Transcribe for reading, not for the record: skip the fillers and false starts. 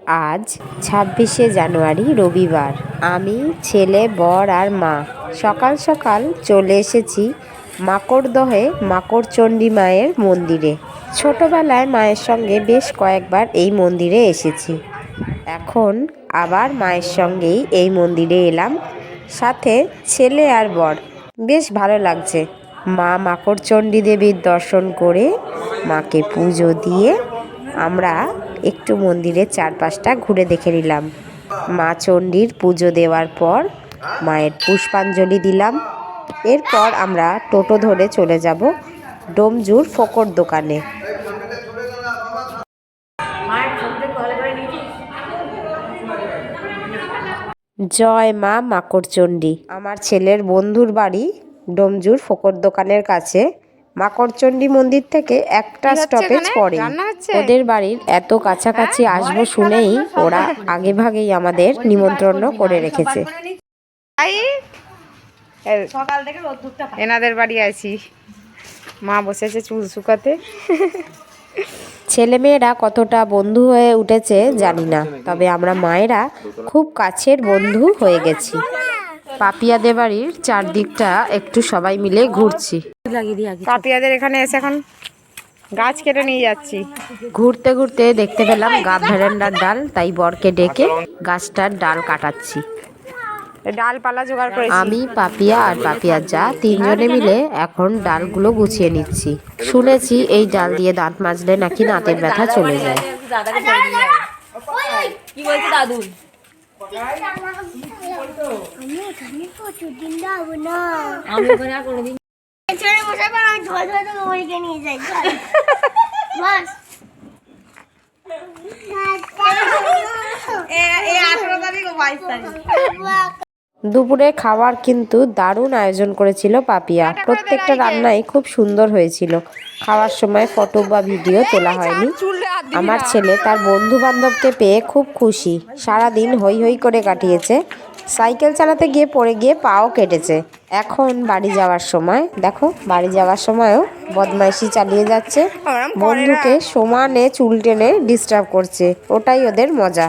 আজ ২৬শে জানুয়ারি রবিবার। আমি, ছেলে, বর আর মা সকাল সকাল চলে এসেছি মাকড়দহে মাকড়চণ্ডী মায়ের মন্দিরে। ছোটবেলায় মায়ের সঙ্গে বেশ কয়েকবার এই মন্দিরে এসেছি। এখন আবার মায়ের সঙ্গেই এই মন্দিরে এলাম, সাথে ছেলে আর বর। বেশ ভালো লাগছে। মা মাকড়চণ্ডী দেবীর দর্শন করে মাকে পুজো দিয়ে আমরা একটু মন্দিরের চারপাশটা ঘুরে দেখে নিলাম। মা চণ্ডীর পুজো দেওয়ার পর মায়ের পুষ্পাঞ্জলি দিলাম। এরপর আমরা টোটো ধরে চলে যাব ডোমজুর ফোকর দোকানে। জয় মা মাকড়চণ্ডী। আমার ছেলের বন্ধুর বাড়ি ডোমজুর ফোকর দোকানের কাছে। মাকড়চণ্ডী মন্দির থেকে একটা স্টপেজ পড়ে। ওদের বাড়ির এত কাছাকাছি আসবো শুনেই ওরা আগে ভাগেই আমাদের নিমন্ত্রণ করে রেখেছে। এনাদের বাড়ি আছি, মা বসেছে চুল শুকাতে। ছেলেমেয়েরা কতটা বন্ধু হয়ে উঠেছে জানি না, তবে আমরা মায়েরা খুব কাছের বন্ধু হয়ে গেছি। পাপিয়াদের বাড়ির চারদিকটা একটু সবাই মিলে ঘুরছি। পাপিয়াদের এখানে এসে এখন গাছ কেটে নিয়ে যাচ্ছি। ঘুরতে ঘুরতে দেখতে পেলাম গাব ভেরেন্ডার ডাল, তাই বরকে ডেকে গাছটার ডাল কাটাচ্ছি। ডালপালা জোগাড় করেছি। আমি, পাপিয়া আর পাপিয়ার যা তিনজনে মিলে এখন ডালগুলো গুছিয়ে নিচ্ছি। শুনেছি এই ডাল দিয়ে দাঁত মাজলে নাকি দাঁতের ব্যথা চলে যায়। কি বলছে দাদু? আমি ওখানে আর কোনোদিন দুপুরে খাবার কিন্তু দারুণ আয়োজন করেছিল পাপিয়া। প্রত্যেকটা রান্নাই খুব সুন্দর হয়েছিল। খাওয়ার সময় ফটো বা ভিডিও তোলা হয়নি। আমার ছেলে তার বন্ধু বান্ধবকে পেয়ে খুব খুশি। সারাদিন হই হই করে কাটিয়েছে। সাইকেল চালাতে গিয়ে পড়ে গিয়ে পাও কেটেছে। এখন বাড়ি যাওয়ার সময় দেখো, বাড়ি যাওয়ার সময়ও বদমাইশি চালিয়ে যাচ্ছে। বন্ধুকে সমানে চুল টেনে ডিস্টার্ব করছে, ওটাই ওদের মজা।